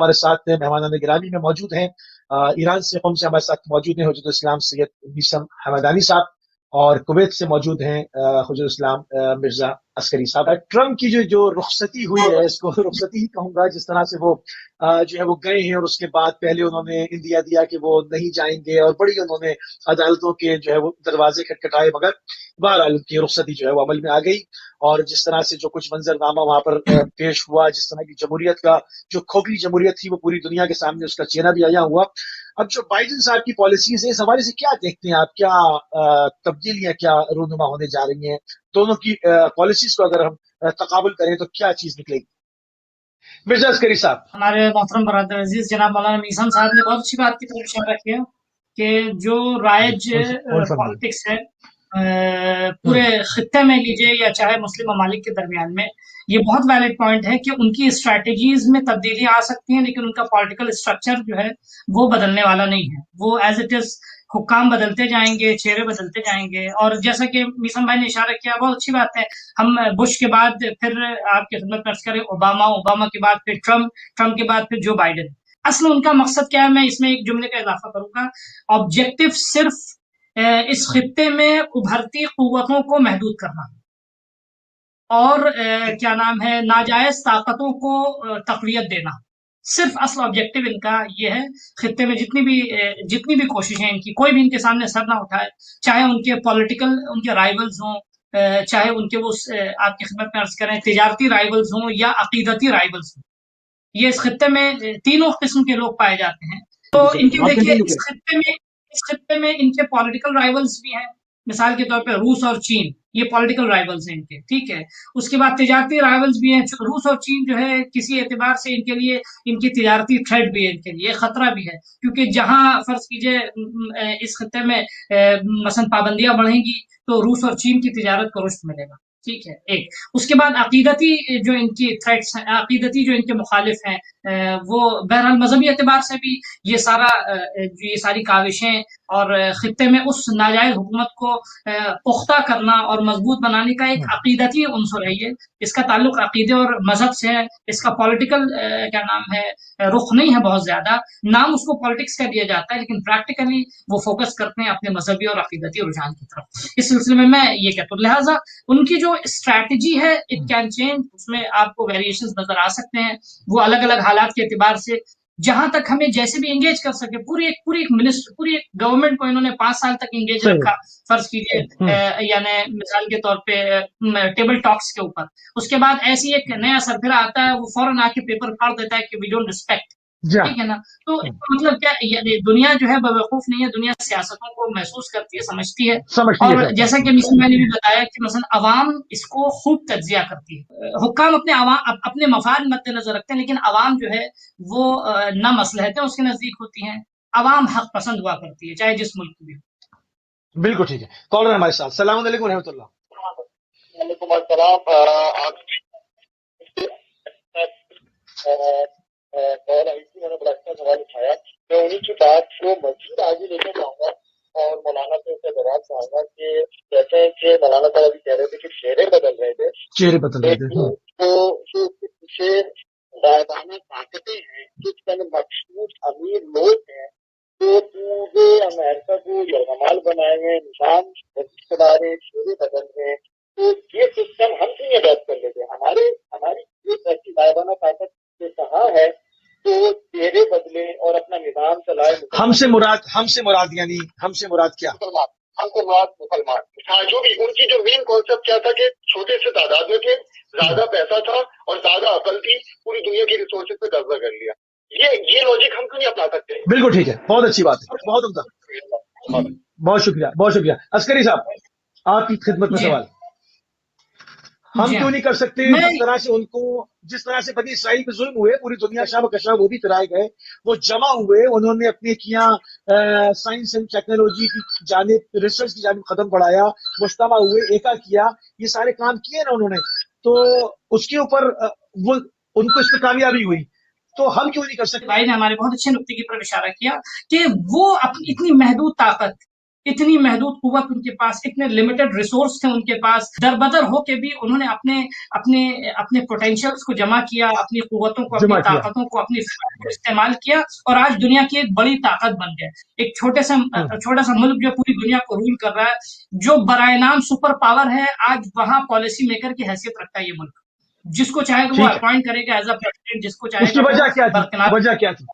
ہمارے ساتھ مہمان گرامی میں موجود ہیں ایران سے قوم سے ہمارے ساتھ موجود ہیں حجت الاسلام سید میثم حمدانی صاحب، اور کویت سے موجود ہیں حجت الاسلام مرزا عسکری صاحب۔ ٹرمپ کی جو رخصتی ہوئی ہے، اس کو رخصتی ہی کہوں گا، جس طرح سے وہ جو ہے وہ گئے ہیں، اور اس کے بعد پہلے انہوں نے اندیا دیا کہ وہ نہیں جائیں گے، اور بڑی انہوں نے عدالتوں کے جو ہے وہ دروازے کھٹکھٹائے، مگر بہرحال ان کی رخصتی جو ہے وہ عمل میں آ گئی۔ اور جس طرح سے جو کچھ منظرنامہ وہاں پر پیش ہوا، جس طرح کی جمہوریت کا جو کھوکھلی جمہوریت تھی وہ پوری دنیا کے سامنے اس کا چہرہ بھی عیاں ہوا۔ اب جو بائیڈن صاحب کی پالیسیز ہیں، اس حوالے سے کیا دیکھتے ہیں آپ؟ کیا تبدیلیاں کیا رونما ہونے جا رہی ہیں دونوں کی پالیسیز کو اگر ہم تقابل کریں تو کیا چیز نکلے گی؟ مرزا عسکری صاحب۔ ہمارے محترم برادر عزیز جناب مولانا میثم صاحب نے بہت اچھی بات کی طرف اشارہ کیا کہ جو رائج پالیٹکس ہے پورے خطے میں لیجیے یا چاہے مسلم ممالک کے درمیان میں، یہ بہت ویلڈ پوائنٹ ہے کہ ان کی اسٹریٹجیز میں تبدیلی آ سکتی ہیں، لیکن ان کا پولیٹیکل اسٹرکچر جو ہے وہ بدلنے والا نہیں ہے۔ وہ ایز اٹ از حکام بدلتے جائیں گے، چہرے بدلتے جائیں گے، اور جیسا کہ میثم بھائی نے اشارہ کیا، بہت اچھی بات ہے۔ ہم بش کے بعد پھر آپ کی خدمت میں عرض کریں اوباما کے بعد پھر ٹرمپ کے بعد پھر جو بائیڈن۔ اصل ان کا مقصد کیا ہے؟ میں اس میں ایک جملے کا اضافہ کروں گا، آبجیکٹو صرف اس خطے میں ابھرتی قوتوں کو محدود کرنا اور کیا نام ہے ناجائز طاقتوں کو تقویت دینا، صرف اصل آبجیکٹو ان کا یہ ہے۔ خطے میں جتنی بھی کوششیں ان کی، کوئی بھی ان کے سامنے سر نہ اٹھائے، چاہے ان کے پولیٹیکل ان کے رائیولز ہوں، چاہے ان کے وہ آپ کی خدمت میں عرض کریں تجارتی رائیولز ہوں یا عقیدتی رائیولز ہوں۔ یہ اس خطے میں تینوں قسم کے لوگ پائے جاتے ہیں۔ تو ان کے دیکھیے اس خطے میں ان کے پولیٹیکل رائیولز بھی ہیں، مثال کے طور پہ روس اور چین، یہ پولیٹیکل رائیولز ہیں ان کے، ٹھیک ہے۔ اس کے بعد تجارتی رائیولز بھی ہیں، روس اور چین جو ہے کسی اعتبار سے ان کے لیے ان کی تجارتی تھریٹ بھی ہے، ان کے لیے خطرہ بھی ہے، کیونکہ جہاں فرض کیجئے اس خطے میں مثلا پابندیاں بڑھیں گی تو روس اور چین کی تجارت کو رشد ملے گا، ٹھیک ہے ایک۔ اس کے بعد عقیدتی جو ان کی تھریٹس ہیں، عقیدتی جو ان کے مخالف ہیں، وہ بہرحال مذہبی اعتبار سے بھی یہ ساری کاوشیں اور خطے میں اس ناجائز حکومت کو پختہ کرنا اور مضبوط بنانے کا ایک عقیدتی عنصر ہے۔ یہ اس کا تعلق عقیدے اور مذہب سے ہے، اس کا پولیٹیکل کیا نام ہے رخ نہیں ہے بہت زیادہ، نام اس کو پالیٹکس کا دیا جاتا ہے، لیکن پریکٹیکلی وہ فوکس کرتے ہیں اپنے مذہبی اور عقیدتی رجحان کی طرف۔ اس سلسلے میں میں یہ کہتا ہوں، لہٰذا ان کی جو اسٹریٹجی ہے اٹ کین چینج، اس میں آپ کو ویریشنز نظر آ سکتے ہیں، وہ الگ الگ حالات کے اعتبار سے جہاں تک ہمیں جیسے بھی انگیج کر سکے، پوری ایک منسٹر، پوری ایک گورنمنٹ کو انہوں نے 5 سال تک انگیج رکھا فرض کیجیے، یعنی مثال کے طور پہ ٹیبل ٹاکس کے اوپر۔ اس کے بعد ایسی ایک نیا سربراہ آتا ہے، وہ فوراً آ کے پیپر پھاڑ دیتا ہے کہ وی ڈونٹ ریسپیکٹ، ٹھیک ہے نا۔ تو اس کا مطلب کیا، یعنی دنیا جو ہے بیوقوف نہیں ہے، دنیا سیاستوں کو محسوس کرتی ہے، سمجھتی ہے، اور جیسا کہ میں نے بھی بتایا کہ مثلا عوام اس کو خوب تجزیہ کرتی ہے۔ حکام اپنے مفاد مد نظر رکھتے ہیں، لیکن عوام جو ہے وہ نہ مصلحتیں اس کے نزدیک ہوتی ہیں، عوام حق پسند ہوا کرتی ہے، چاہے جس ملک کی بھی ہو۔ بالکل ٹھیک ہے، کالر ہمارے ساتھ۔ السلام علیکم و رحمۃ اللہ۔ وعلیکم السلام۔ میں نے بڑا اچھا سوال اٹھایا، میں انہیں کی بات کو مزید آگے لے کے جاؤں گا اور مولانا سے اسے جواب چاہوں گا کہ جیسے کہ مولانا صاحب ابھی کہہ رہے تھے کہ چہرے بدل رہے تھے، تو پیچھے غائبانہ طاقتیں ہیں، کچھ چند مخصوص امیر لوگ ہیں جو پورے امریکہ کو یرغمال بنائے ہوئے، نظام چلا رہے، چہرے بدل رہے ہیں۔ تو یہ سسٹم ہم کیوں اڈاپٹ کر لیتے ہیں؟ ہماری ایسی غائبانہ طاقت سے کہاں ہے تو چہرے بدلے اور اپنا نظام چلائے۔ ہم سے مراد یعنی ہم سے مراد کیا؟ ہم سے مراد مسلمان، ہاں، جو بھی ان کی جو مین کانسیپٹ کیا تھا کہ چھوٹے سے تعداد میں تھے، زیادہ پیسہ تھا اور زیادہ عقل تھی، پوری دنیا کی ریسورسز پہ قبضہ کر لیا۔ یہ لاجک ہم کیوں نہیں اپنا سکتے؟ بالکل ٹھیک ہے، بہت اچھی بات ہے، بہت عمدہ، بہت شکریہ، بہت شکریہ۔ عسکری صاحب آپ کی خدمت میں سوال، ہم کیوں نہیں کر سکتے جس طرح سے بنی اسرائیل پہ ظلم ہوئے، پوری دنیا شب کشا وہ بھی کرائے گئے، وہ جمع ہوئے، انہوں نے اپنے کیا سائنس اینڈ ٹیکنالوجی کی جانب، ریسرچ کی جانب قدم بڑھایا، مجتمع ہوئے، ایکا کیا، یہ سارے کام کیے نا انہوں نے، تو اس کے اوپر وہ ان کو اس پہ کامیابی ہوئی، تو ہم کیوں نہیں کر سکتے؟ بھائی نے ہمارے بہت اچھے نقطے کی طرف اشارہ کیا کہ وہ اپنی اتنی محدود طاقت اتنی محدود قوت ان کے پاس، اتنے لمیٹڈ ریسورس تھے ان کے پاس، دربدر ہو کے بھی انہوں نے اپنے پوٹینشیلز کو جمع کیا، اپنی قوتوں کو، اپنی طاقتوں کو، اپنی کو استعمال کیا، اور آج دنیا کی ایک بڑی طاقت بن گئے. ایک چھوٹا سا ملک جو پوری دنیا کو رول کر رہا ہے، جو برائے نام سپر پاور ہے، آج وہاں پالیسی میکر کی حیثیت رکھتا ہے یہ ملک. جس کو چاہے گا وہ اپوائنٹ کرے گا ایز اے پریزیڈنٹ، جس کو چاہے گا. اس کی وجہ کیا تھی؟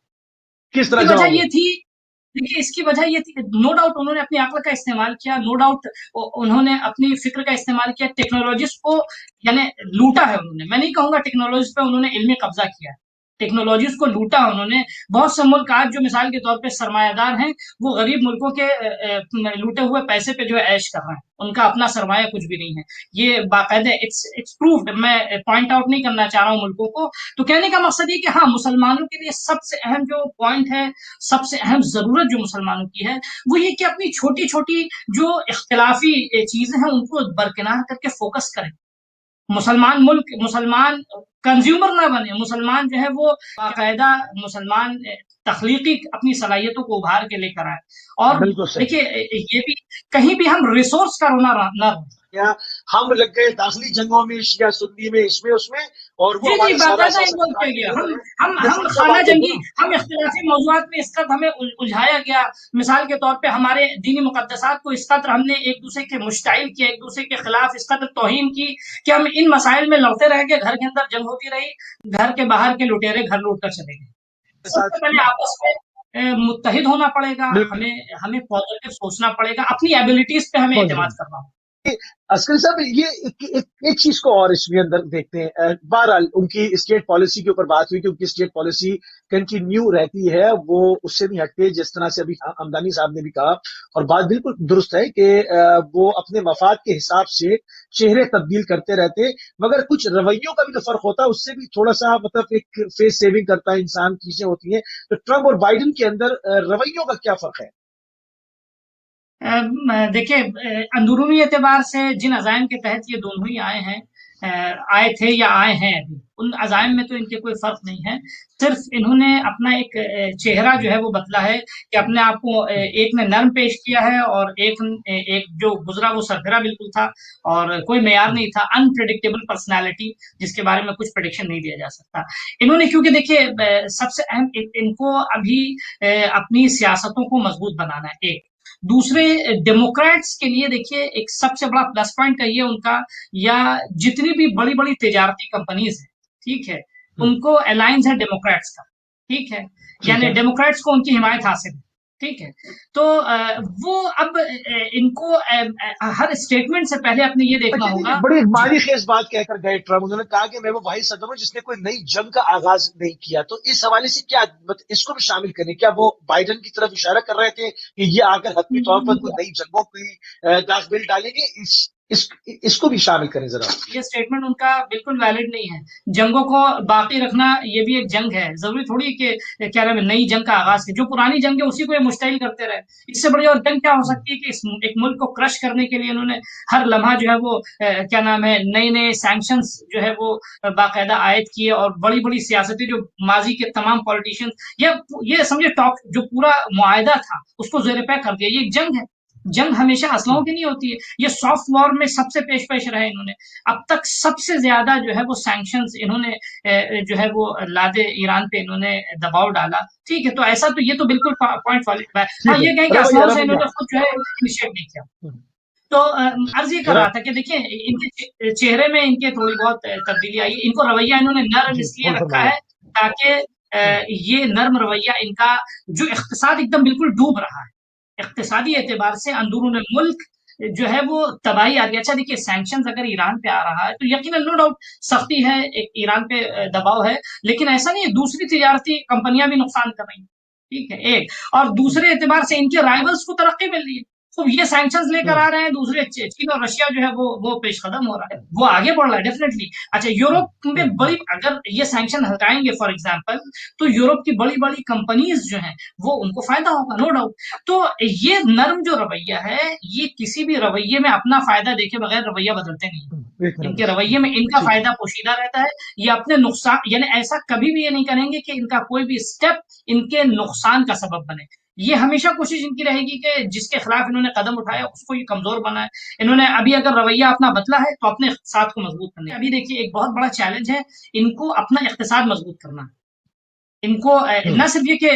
کس طرح وجہ یہ تھی، دیکھیے اس کی وجہ یہ تھی کہ نو ڈاؤٹ انہوں نے اپنی عقل کا استعمال کیا، نو ڈاؤٹ انہوں نے اپنی فکر کا استعمال کیا، ٹیکنالوجیز کو یعنی لوٹا ہے انہوں نے. میں نہیں کہوں گا ٹیکنالوجیز پہ انہوں نے علمی قبضہ کیا ہے، ٹیکنالوجیز کو لوٹا انہوں نے. بہت سے ملک آج جو مثال کے طور پہ سرمایہ دار ہیں، وہ غریب ملکوں کے لوٹے ہوئے پیسے پہ جو ہے عیش کر رہے ہیں، ان کا اپنا سرمایہ کچھ بھی نہیں ہے. یہ باقاعدہ اٹس پروفڈ. میں پوائنٹ آؤٹ نہیں کرنا چاہ رہا ہوں ملکوں کو. تو کہنے کا مقصد یہ کہ ہاں، مسلمانوں کے لیے سب سے اہم جو پوائنٹ ہے، سب سے اہم ضرورت جو مسلمانوں کی ہے، وہ یہ کہ اپنی چھوٹی چھوٹی جو اختلافی چیزیں ہیں ان کو برکنار کر کے فوکس کریں. مسلمان کنزیومر نہ بنے، مسلمان جو ہے وہ باقاعدہ مسلمان تخلیقی اپنی صلاحیتوں کو ابھار کے لے کر آئے. اور دیکھیے یہ بھی کہیں بھی ہم ریسورس کا رونا نہ رہے. ہم لگ گئے داخلی جنگوں میں، شیعہ سنی میں، اس میں اور وہ باقاعدہ ہم خانہ جنگی، ہم اختلافی موضوعات میں اس قدر ہمیں الجھایا گیا. مثال کے طور پہ ہمارے دینی مقدسات کو اس قدر ہم نے ایک دوسرے کے مشتعل کیا، ایک دوسرے کے خلاف اس قدر توہین کی کہ ہم ان مسائل میں لڑتے رہ گئے. گھر کے اندر جنگ ہوتی رہی، گھر کے باہر کے لٹیرے گھر لوٹ کر چلے گئے. سب سے پہلے آپس میں متحد ہونا پڑے گا، ہمیں پازیٹو سوچنا پڑے گا، اپنی ایبلٹیز پہ ہمیں اعتماد کرنا ہوگا. عسکری صاحب، یہ ایک چیز کو اور اس کے اندر دیکھتے ہیں. بہرحال ان کی اسٹیٹ پالیسی کے اوپر بات ہوئی کہ ان کی اسٹیٹ پالیسی کنٹینیو رہتی ہے، وہ اس سے نہیں ہٹتے. جس طرح سے ابھی حمدانی صاحب نے بھی کہا، اور بات بالکل درست ہے کہ وہ اپنے مفاد کے حساب سے چہرے تبدیل کرتے رہتے، مگر کچھ رویوں کا بھی تو فرق ہوتا ہے. اس سے بھی تھوڑا سا مطلب ایک فیس سیونگ کرتا ہے انسان، چیزیں ہوتی ہیں. تو ٹرمپ اور بائیڈن کے اندر رویوں کا کیا فرق ہے؟ دیکھیں، اندرونی اعتبار سے جن عزائم کے تحت یہ دونوں ہی آئے تھے یا آئے ہیں ابھی، ان عزائم میں تو ان کے کوئی فرق نہیں ہے. صرف انہوں نے اپنا ایک چہرہ جو ہے وہ بدلا ہے کہ اپنے آپ کو ایک نے نرم پیش کیا ہے، اور ایک جو گزرا وہ سرفرا بالکل تھا اور کوئی معیار نہیں تھا. انپریڈکٹیبل پرسنالٹی، جس کے بارے میں کچھ پریڈکشن نہیں دیا جا سکتا. انہوں نے کیونکہ دیکھیے سب سے اہم ان کو ابھی اپنی سیاستوں کو مضبوط بنانا ہے. ایک دوسرے ڈیموکریٹس کے لیے دیکھیے ایک سب سے بڑا پلس پوائنٹ کہیے ان کا، یا جتنی بھی بڑی بڑی تجارتی کمپنیز ہیں، ٹھیک ہے، ان کو الائنس ہے ڈیموکریٹس کا، ٹھیک ہے، یعنی ڈیموکریٹس کو ان کی حمایت حاصل ہے، ٹھیک ہے. تو وہ اب ان کو ہر اسٹیٹمنٹ سے پہلے اپنے یہ دیکھنا ہوگا. بڑی معنی خیز بات کہہ کر گئے ٹرمپ. انہوں نے کہا کہ میں وہ واحد صدر ہوں جس نے کوئی نئی جنگ کا آغاز نہیں کیا. تو اس حوالے سے کیا اس کو بھی شامل کریں؟ کیا وہ بائیڈن کی طرف اشارہ کر رہے تھے کہ یہ آ کر حتمی طور پر کوئی نئی جنگوں کی داغ بل ڈالیں گے؟ اس کو بھی شامل کریں ذرا. یہ اسٹیٹمنٹ ان کا بالکل ویلڈ نہیں ہے. جنگوں کو باقی رکھنا یہ بھی ایک جنگ ہے. ضروری تھوڑی کہ کیا نام ہے نئی جنگ کا آغاز ہے. جو پرانی جنگ ہے اسی کو یہ مشتعل کرتے رہے. اس سے بڑی اور جنگ کیا ہو سکتی ہے کہ ایک ملک کو کرش کرنے کے لیے انہوں نے ہر لمحہ جو ہے وہ کیا نام ہے نئے سینکشنز جو ہے وہ باقاعدہ عائد کیے، اور بڑی بڑی سیاستیں جو ماضی کے تمام پولیٹیشین یہ سمجھے جو پورا معاہدہ تھا اس کو زیر پے کر دیا. یہ ایک جنگ ہے. جنگ ہمیشہ اسلحوں کی نہیں ہوتی ہے. یہ سافٹ وار میں سب سے پیش رہے. انہوں نے اب تک سب سے زیادہ جو ہے وہ سینکشنز انہوں نے جو ہے وہ لادے ایران پہ، انہوں نے دباؤ ڈالا، ٹھیک ہے. تو ایسا تو یہ تو بالکل پوائنٹ والی ہے. ہاں، یہ کہیں کہ اسلحوں سے انہوں نے خود جو ہے انیشیٹ نہیں کیا. تو عرض یہ کر رہا تھا کہ دیکھیں ان کے چہرے میں ان کے تھوڑی بہت تبدیلی آئی. ان کو رویہ انہوں نے نرم اس لیے رکھا ہے تاکہ یہ نرم رویہ ان کا جو اقتصاد ایک دم بالکل ڈوب رہا ہے، اقتصادی اعتبار سے اندرون ملک جو ہے وہ تباہی آ گئی. اچھا دیکھیے سینکشنز اگر ایران پہ آ رہا ہے تو یقیناً نو ڈاؤٹ سختی ہے، ایران پہ دباؤ ہے، لیکن ایسا نہیں ہے دوسری تجارتی کمپنیاں بھی نقصان کر رہی ہیں، ٹھیک ہے. ایک اور دوسرے اعتبار سے ان کے رائیولز کو ترقی مل رہی ہے. تو یہ سینکشنز لے کر آ رہے ہیں دوسرے، چین اور رشیا جو ہے وہ پیش قدم ہو رہا ہے، وہ آگے بڑھ رہا ہے ڈیفینیٹلی. اچھا یورپ میں اگر یہ سینکشن ہٹائیں گے فار ایگزامپل، تو یورپ کی بڑی بڑی کمپنیز جو ہیں وہ ان کو فائدہ ہوگا، نو ڈاؤٹ. تو یہ نرم جو رویہ ہے، یہ کسی بھی رویے میں اپنا فائدہ دیکھے بغیر رویہ بدلتے نہیں. ان کے رویے میں ان کا فائدہ پوشیدہ رہتا ہے. یہ اپنے نقصان، یعنی ایسا کبھی بھی یہ نہیں کریں گے کہ ان کا کوئی بھی اسٹیپ ان کے نقصان کا سبب بنے. یہ ہمیشہ کوشش ان کی رہے گی کہ جس کے خلاف انہوں نے قدم اٹھایا اس کو یہ کمزور بنائے. انہوں نے ابھی اگر رویہ اپنا بدلا ہے تو اپنے اقتصاد کو مضبوط کرنا ہے. ابھی دیکھیے ایک بہت بڑا چیلنج ہے ان کو اپنا اقتصاد مضبوط کرنا ہے. ان کو نہ صرف یہ کہ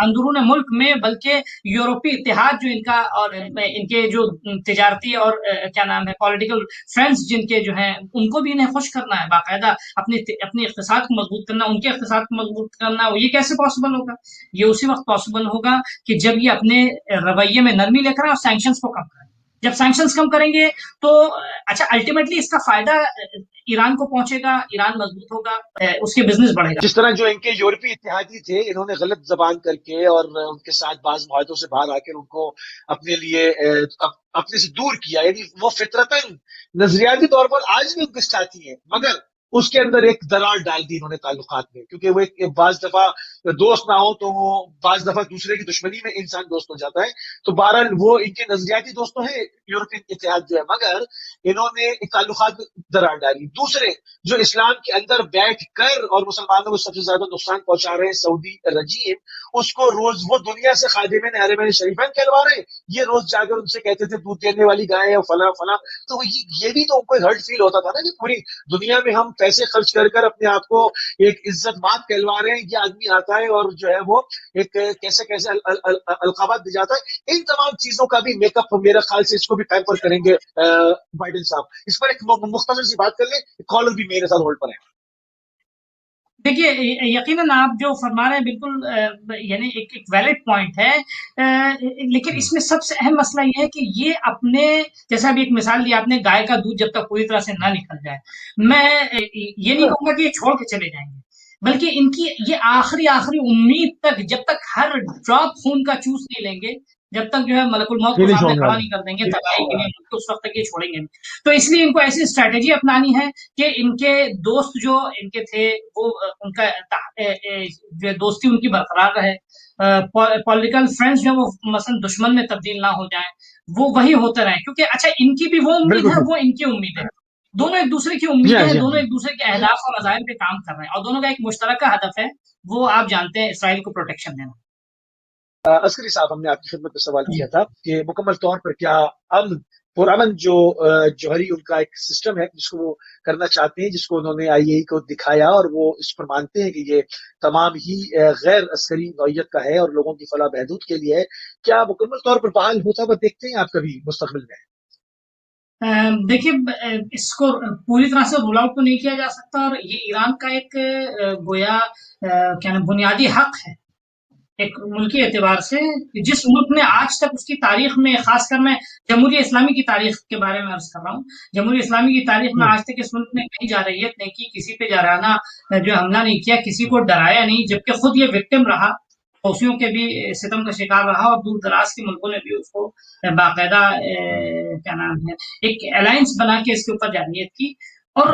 اندرون ملک میں بلکہ یورپی اتحاد جو ان کا اور ان کے جو تجارتی اور کیا نام ہے پولیٹیکل فرینڈز جن کے جو ہیں ان کو بھی انہیں خوش کرنا ہے. باقاعدہ اپنے اقتصاد کو مضبوط کرنا, ان کے اقتصاد کو مضبوط کرنا. یہ کیسے پاسبل ہوگا؟ یہ اسی وقت پاسبل ہوگا کہ جب یہ اپنے رویے میں نرمی لے کر اور سینکشنز کو کم کریں. جب سینکشنز کم کریں گے تو اچھا الٹیمیٹلی اس کا فائدہ ایران کو پہنچے گا, ایران مضبوط ہوگا, اس کے بزنس بڑھے گا. جس طرح جو ان کے یورپی اتحادی تھے انہوں نے غلط زبان کر کے اور ان کے ساتھ بعض معاہدوں سے باہر آ کر ان کو اپنے لیے اپنے سے دور کیا, یعنی وہ فطرتاً نظریاتی طور پر آج بھی ان کے ساتھی ہیں, مگر اس کے اندر ایک درار ڈال دی انہوں نے تعلقات میں, کیونکہ وہ ایک بعض دفعہ دوست نہ ہو تو وہ بعض دفعہ دوسرے کی دشمنی میں انسان دوست ہو جاتا ہے. تو بہرحال وہ ان کے نظریاتی دوست تو ہیں یورپین اتحاد جو ہے, مگر انہوں نے تعلقات میں درار ڈالی. دوسرے جو اسلام کے اندر بیٹھ کر اور مسلمانوں کو سب سے زیادہ نقصان پہنچا رہے ہیں سعودی رجیم, اس کو روز وہ دنیا سے خادمین حرمین شریفین کہلوا رہے ہیں, یہ روز جا کر ان سے کہتے تھے دودھ دینے والی گائے اور فلاں فلاں. تو یہ بھی تو ان کو ہرٹ فیل ہوتا تھا نا کہ پوری دنیا میں ہم پیسے خرچ کر کر اپنے آپ کو ایک عزت مات کہلوا رہے ہیں, یہ آدمی آتا ہے اور جو ہے وہ ایک کیسے کیسے القابات دی جاتا ہے. ان تمام چیزوں کا بھی میک اپ میرا خیال سے اس کو بھی پیمپر کریں گے بائیڈن صاحب. اس پر ایک مختصر سی بات کر لیں, کالر بھی میرے ساتھ ہولڈ پر ہے. دیکھیے یقیناً آپ جو فرما رہے ہیں بالکل یعنی ایک ویلڈ پوائنٹ ہے, لیکن اس میں سب سے اہم مسئلہ یہ ہے کہ یہ اپنے جیسا بھی ایک مثال دی آپ نے, گائے کا دودھ جب تک پوری طرح سے نہ نکل جائے, میں یہ نہیں کہوں گا کہ یہ چھوڑ کے چلے جائیں گے, بلکہ ان کی یہ آخری امید تک جب تک ہر ڈراپ خون کا چوس نہیں لیں گے, جب تک جو ہے ملک الموت کو سامنے کھڑا نہیں کر دیں گے تباہی کے لیے, اس وقت تک یہ چھوڑیں گے. تو اس لیے ان کو ایسی اسٹریٹجی اپنانی ہے کہ ان کے دوست جو ان کے تھے وہ ان کا جو دوستی ان کی برقرار رہے, پولیٹیکل فرینڈز جو وہ مثلا دشمن میں تبدیل نہ ہو جائیں, وہ وہی ہوتے رہیں. کیونکہ اچھا ان کی بھی وہ امید ہے, وہ ان کی امید ہے, دونوں ایک دوسرے کی امید ہے, دونوں ایک دوسرے کے اہداف اور عزائم پہ کام کر رہے ہیں, اور دونوں کا ایک مشترکہ ہدف ہے, وہ آپ جانتے ہیں اسرائیل کو پروٹیکشن دینا. عسکری صاحب, ہم نے آپ کی خدمت میں سوال کیا تھا کہ مکمل طور پر کیا پرامن جو جوہری ان کا ایک سسٹم ہے جس کو وہ کرنا چاہتے ہیں, جس کو انہوں نے آئی اے کو دکھایا اور وہ اس پر مانتے ہیں کہ یہ تمام ہی غیر عسکری نوعیت کا ہے اور لوگوں کی فلاح بہبود کے لیے ہے, کیا مکمل طور پر فعال ہوتا ہوا دیکھتے ہیں آپ کبھی مستقبل میں؟ دیکھیے اس کو پوری طرح سے رول آؤٹ تو نہیں کیا جا سکتا, اور یہ ایران کا ایک گویا کیا نام بنیادی حق ہے ایک ملکی اعتبار سے, جس ملک نے آج تک اس کی تاریخ میں, خاص کر میں جمہوریہ اسلامی کی تاریخ کے بارے میں عرض کر رہا ہوں, جمہوریہ اسلامی کی تاریخ میں آج تک اس ملک نے کہیں جارحیت نہیں کی, کسی پہ جارحانہ جو حملہ نہیں کیا, کسی کو ڈرایا نہیں, جبکہ خود یہ وکٹم رہا, حوثیوں کے بھی ستم کا شکار رہا, اور دور دراز کے ملکوں نے بھی اس کو باقاعدہ کیا نام ہے ایک الائنس بنا کے اس کے اوپر جارحیت کی. اور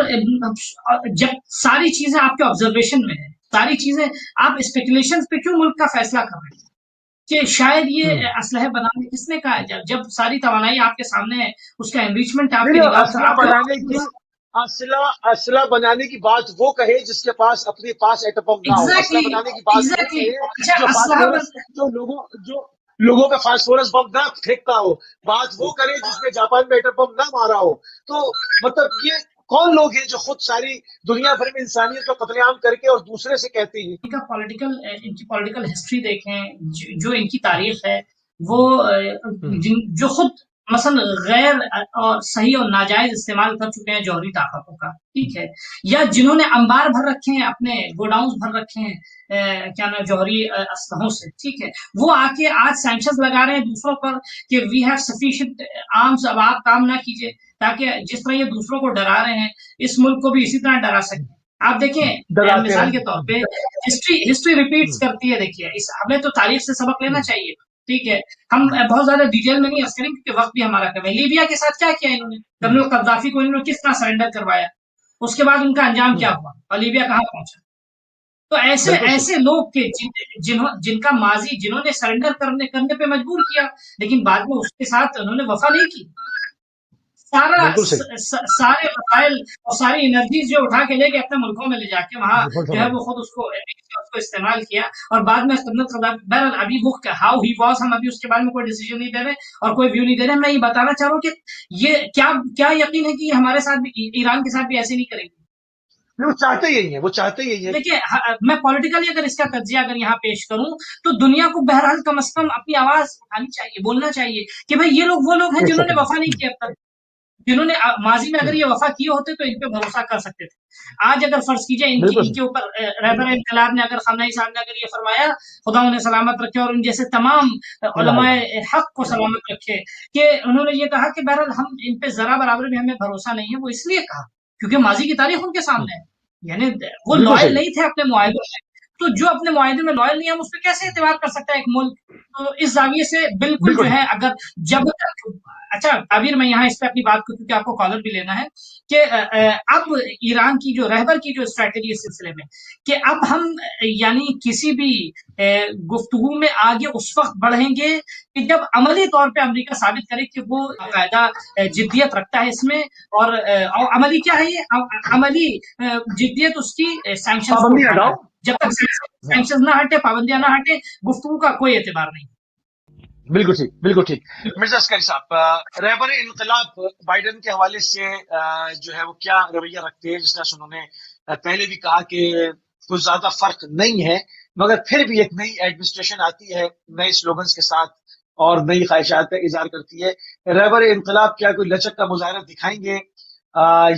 جب ساری چیزیں آپ کے آبزرویشن میں ہیں, ساری چیزیں آپ اسپیکولیشن پہ کیوں ملک کا فیصلہ کر رہے ہیں کہ شاید یہ اسلحے بنانے کس نے کہا ہے, جب ساری توانائی آپ کے سامنے ہے, اس کا انریچمنٹ آپ کے اسلحہ بنانے کی بات وہ کہے جس کے پاس اپنے پاس ایٹم بم نہ ہو. اسلحہ بنانے کی بات جو لوگوں کا فاسفورس بم نہ پھینکتا ہو, بات وہ کرے جس نے جاپان میں ایٹم بم نہ مارا ہو. تو مطلب یہ کون لوگ ہیں جو خود ساری دنیا بھر میں انسانیت کا قتل عام کر کے اور دوسرے سے کہتے ہیں؟ ان کی پولیٹیکل ہسٹری دیکھیں, جو ان کی تاریخ ہے, وہ جو خود مثلا غیر اور صحیح اور ناجائز استعمال کر چکے ہیں جوہری طاقتوں کا, ٹھیک ہے, یا جنہوں نے انبار بھر رکھے ہیں, اپنے گوڈاؤنز بھر رکھے ہیں کیا نام جوہری اسلحوں سے, ٹھیک ہے, وہ آ کے آج سینکشنز لگا رہے ہیں دوسروں پر کہ وی ہیو سفیشینٹ آرمز, اب آپ کام نہ کیجیے, تاکہ جس طرح یہ دوسروں کو ڈرا رہے ہیں اس ملک کو بھی اسی طرح ڈرا سکیں. آپ دیکھیں مثال کے طور پہ ہسٹری ریپیٹس کرتی ہے. دیکھیے ہمیں تو تاریخ سے سبق لینا چاہیے, ٹھیک ہے, ہم بہت زیادہ ڈیٹیل میں نہیں عرض کریں کیونکہ وقت بھی ہمارا کم ہے. لیبیا کے ساتھ کیا کیا انہوں نے, کرنل قذافی کو انہوں نے کس طرح سرنڈر کروایا, اس کے بعد ان کا انجام کیا ہوا, اور لیبیا کہاں پہنچا. تو ایسے لوگ کے جن کا ماضی, جنہوں نے سرنڈر کرنے پہ مجبور کیا, لیکن بعد میں اس کے ساتھ انہوں نے وفا نہیں کی. سارے وسائل اور ساری انرجیز جو اٹھا کے لے کے اپنے ملکوں میں لے جا کے وہاں جو ہے وہ خود اس کو استعمال کیا، اور بعد میں بہرحال ابھی وہ ہاؤ ہی واز ہم ابھی اس کے بارے میں کوئی ڈیسیجن نہیں دے رہے اور کوئی ویو نہیں دے رہے. میں یہ بتانا چاہ رہا ہوں کہ یہ کیا یقین ہے کہ یہ ہمارے ساتھ بھی، ایران کے ساتھ بھی ایسے نہیں کریں گے. وہ چاہتے یہی ہے، وہ چاہتے یہی ہے. دیکھیے میں پولیٹیکلی اگر اس کا تجزیہ اگر یہاں پیش کروں تو دنیا کو بہرحال کم از کم اپنی آواز اٹھانی چاہیے، بولنا چاہیے کہ بھائی یہ لوگ وہ لوگ ہیں جنہوں نے وفا نہیں کیا اب تک، جنہوں نے ماضی میں اگر یہ وفا کیے ہوتے تو ان پہ بھروسہ کر سکتے تھے. آج اگر فرض کیجئے ان کے اوپر رہبر انقلاب نے، اگر خامنہ ای صاحب نے اگر یہ فرمایا خدا انہیں سلامت رکھے، اور ان جیسے تمام علماء حق کو سلامت رکھے، کہ انہوں نے یہ کہا کہ بہرحال ہم ان پہ ذرا برابر بھی ہمیں بھروسہ نہیں ہے، وہ اس لیے کہا کیونکہ ماضی کی تاریخ ان کے سامنے ہے. یعنی وہ لائل نہیں تھے اپنے معاہدوں میں، تو جو اپنے معاہدے میں لائل نہیں ہے ہم اس پہ کیسے اعتبار کر سکتا ہے ایک ملک. تو اس زاویے سے بالکل جو ہے اگر جب تک اچھا تعبیر میں یہاں اس پہ اپنی بات کو، کیونکہ آپ کو کالر بھی لینا ہے، کہ اب ایران کی جو رہبر کی جو اسٹریٹجی اس سلسلے میں کہ اب ہم یعنی کسی بھی گفتگو میں آگے اس وقت بڑھیں گے کہ جب عملی طور پہ امریکہ ثابت کرے کہ وہ باقاعدہ جدیت رکھتا ہے اس میں، اور عملی کیا ہے یہ عملی جدیت اس کی سینکشن، جب تک سینکشن نہ ہٹے، پابندیاں نہ ہٹے، گفتگو کا کوئی اعتبار نہیں. بالکل ٹھیک، بالکل ٹھیک. مرزا عسکری صاحب، رہبر انقلاب بائیڈن کے حوالے سے جو ہے وہ کیا رویہ رکھتے ہیں؟ جس طرح انہوں نے پہلے بھی کہا کہ کوئی زیادہ فرق نہیں ہے، مگر پھر بھی ایک نئی ایڈمنسٹریشن آتی ہے نئے سلوگنز کے ساتھ اور نئی خواہشات کا اظہار کرتی ہے. رہبر انقلاب کیا کوئی لچک کا مظاہرہ دکھائیں گے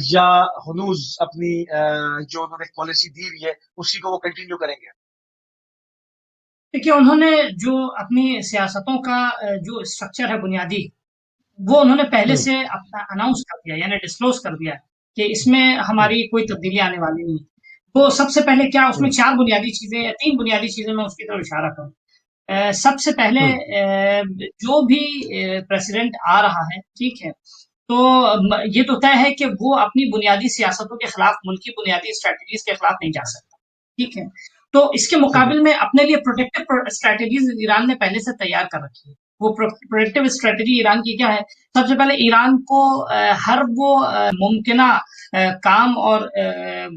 یا ہنوز اپنی جو انہوں نے پالیسی دی ہوئی ہے اسی کو وہ کنٹینیو کریں گے؟ دیکھیے انہوں نے جو اپنی سیاستوں کا جو اسٹرکچر ہے بنیادی، وہ انہوں نے پہلے سے اپنا اناؤنس کر دیا، یعنی ڈسکلوز کر دیا کہ اس میں ہماری کوئی تبدیلی آنے والی نہیں. تو سب سے پہلے کیا اس میں 4 بنیادی چیزیں یا 3 بنیادی چیزیں میں اس کی طرف اشارہ کروں. سب سے پہلے جو بھی پریزیڈنٹ آ رہا ہے، ٹھیک ہے، تو یہ تو طے ہے کہ وہ اپنی بنیادی سیاستوں کے خلاف، ملک کی بنیادی اسٹریٹجیز کے خلاف نہیں جا سکتا، ٹھیک ہے. تو اس کے مقابل میں اپنے لیے پروٹیکٹیو اسٹریٹجیز ایران نے پہلے سے تیار کر رکھی ہے. وہ پروٹیکٹیو اسٹریٹجی ایران کی کیا ہے؟ سب سے پہلے ایران کو ہر وہ ممکنہ کام اور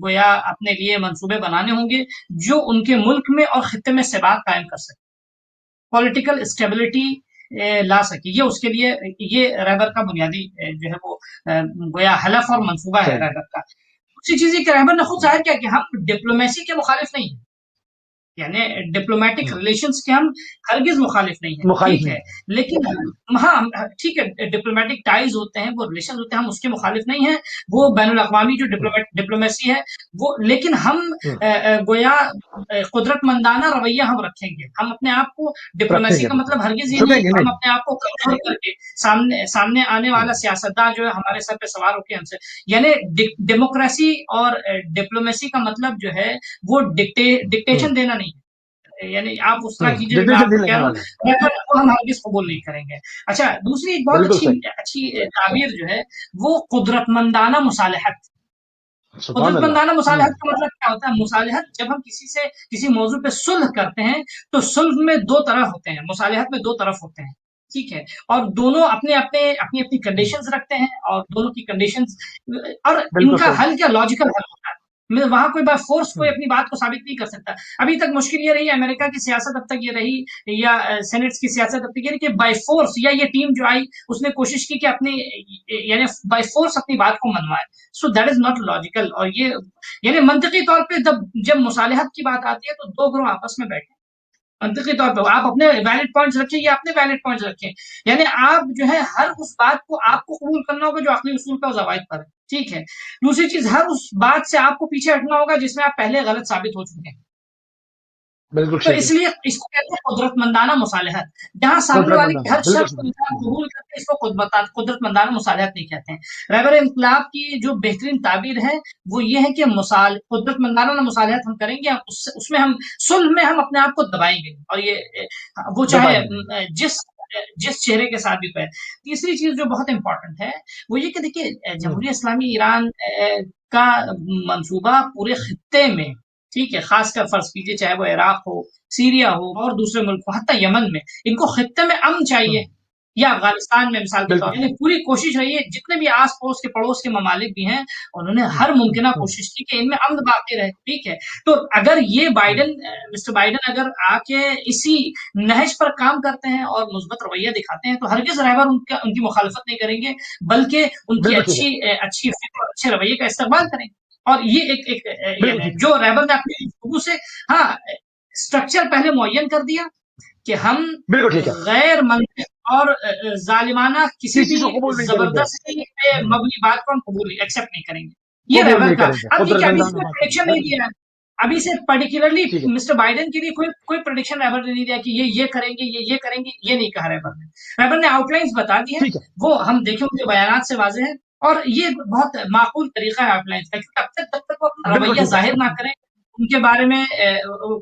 گویا اپنے لیے منصوبے بنانے ہوں گے جو ان کے ملک میں اور خطے میں ثبات قائم کر سکے، پولیٹیکل اسٹیبلٹی لا سکے. یہ اس کے لیے یہ رہبر کا بنیادی جو ہے وہ گویا حلف اور منصوبہ ہے رہبر کا. دوسری چیز یہ کہ رہبر نے خود ظاہر کیا کہ ہم ڈپلومیسی کے مخالف نہیں ہیں، یعنی ڈپلومیٹک ریلیشنز کے ہم ہرگز مخالف نہیں ہیں، ٹھیک ہے، لیکن ہاں ٹھیک ہے ڈپلومیٹک ٹائز ہوتے ہیں، وہ ریلیشن ہوتے ہیں، ہم اس کے مخالف نہیں ہیں، وہ بین الاقوامی جو ڈپلومیسی ہے وہ، لیکن ہم گویا قدرت مندانہ رویہ ہم رکھیں گے. ہم اپنے آپ کو ڈپلومیسی کا مطلب ہرگز یہ نہیں ہم اپنے آپ کو کمزور کر کے سامنے آنے والا سیاستدان جو ہے ہمارے سر پہ سوار ہو کے ہم سے، یعنی ڈیموکریسی اور ڈپلومیسی کا مطلب جو ہے وہ ڈکٹیشن دینا نہیں، یعنی آپ اس طرح کیجیے جو آپ کہہ رہا ہوں، ہم ہرگز قبول نہیں کریں گے. اچھا دوسری ایک بہت اچھی تعبیر جو ہے وہ قدرت مندانہ مصالحت. قدرت مندانہ مصالحت کا مطلب کیا ہوتا ہے؟ مصالحت جب ہم کسی موضوع پہ صلح کرتے ہیں تو صلح میں 2 طرف ہوتے ہیں، مصالحت میں 2 طرف ہوتے ہیں، ٹھیک ہے، اور دونوں اپنی کنڈیشنز رکھتے ہیں، اور دونوں کی کنڈیشنز اور ان کا حل کیا لاجیکل حل ہوتا ہے. وہاں کوئی بائی فورس کوئی اپنی بات کو ثابت نہیں کر سکتا. ابھی تک مشکل یہ رہی امریکہ کی سیاست، اب تک یہ رہی یا سینیٹس کی سیاست اب تک یہ رہی کہ بائی فورس، یا یہ ٹیم جو آئی اس نے کوشش کی کہ اپنی یعنی بائی فورس اپنی بات کو منوائے. So that is not logical. اور یہ یعنی منطقی طور پہ جب مصالحت کی بات آتی ہے تو 2 گروہ آپس میں بیٹھے منطقی طور پہ، آپ اپنے ویلڈ پوائنٹس رکھیں یا اپنے ویلڈ پوائنٹس رکھیں، یعنی آپ جو ہے ہر اس بات کو آپ کو قبول کرنا ہوگا جو عقلی اصول کا ضوابط پر ہے، ٹھیک ہے. دوسری چیز ہر اس بات سے آپ کو پیچھے ہٹنا ہوگا جس میں آپ پہلے غلط ثابت ہو چکے ہیں. تو اس لیے اس کو کہتے ہیں قدرت مندانہ مصالحت، جہاں سامنے والے کی ہر شرط کو قبول کرتے اس کو قدرت مندانہ مصالحت نہیں کہتے ہیں. رہبر انقلاب کی جو بہترین تعبیر ہے وہ یہ ہے کہ قدرت مندانہ مصالحت ہم کریں گے، اس میں ہم صلح میں ہم اپنے آپ کو دبائیں گے، اور یہ وہ چاہے جس چہرے کے ساتھ بھی پہ. تیسری چیز جو بہت امپورٹنٹ ہے وہ یہ کہ دیکھیے جمہوریہ اسلامی ایران کا منصوبہ پورے خطے میں، ٹھیک ہے، خاص کر فرض کیجیے چاہے وہ عراق ہو، سیریا ہو اور دوسرے ملک ہو، حتیٰ یمن میں، ان کو خطے میں امن چاہیے، یا افغانستان میں مثال کے طور پر پوری کوشش رہی ہے، جتنے بھی آس پڑوس کے ممالک بھی ہیں انہوں نے ہر ممکنہ کوشش کی کہ ان میں امن باقی رہے. ٹھیک ہے، تو اگر یہ مسٹر بائیڈن اگر آ کے اسی نہج پر کام کرتے ہیں اور مثبت رویہ دکھاتے ہیں تو ہرگز رہبر ان کی مخالفت نہیں کریں گے، بلکہ ان کی اچھی فکر اور اچھے رویے کا استقبال کریں گے. اور یہ ایک جو رہبر نے اپنی گفتگو سے اسٹرکچر پہلے معین کر دیا کہ ہم غیر منطق اور ظالمانہ کسی بھی زبردستی پہ مبنی بات کو ہم قبول ایکسپٹ نہیں کریں گے. یہ رہبر کا اب ابھی سے پریڈکشن نہیں دیا ہے، ابھی سے پرٹیکولرلی مسٹر بائیڈن کے لیے کوئی پریڈکشن رہبر نے نہیں دیا کہ یہ کریں گے یہ کریں گے، یہ نہیں کہا رہبر نے آؤٹ لائنز بتا دی ہیں، وہ ہم دیکھیں ان کے بیانات سے واضح ہے. اور یہ بہت معقول طریقہ ہے آؤٹ لائنز کا، کیونکہ تب تک وہ اپنا رویہ ظاہر نہ کریں ان کے بارے میں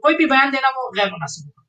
کوئی بھی بیان دینا وہ غیر مناسب ہے.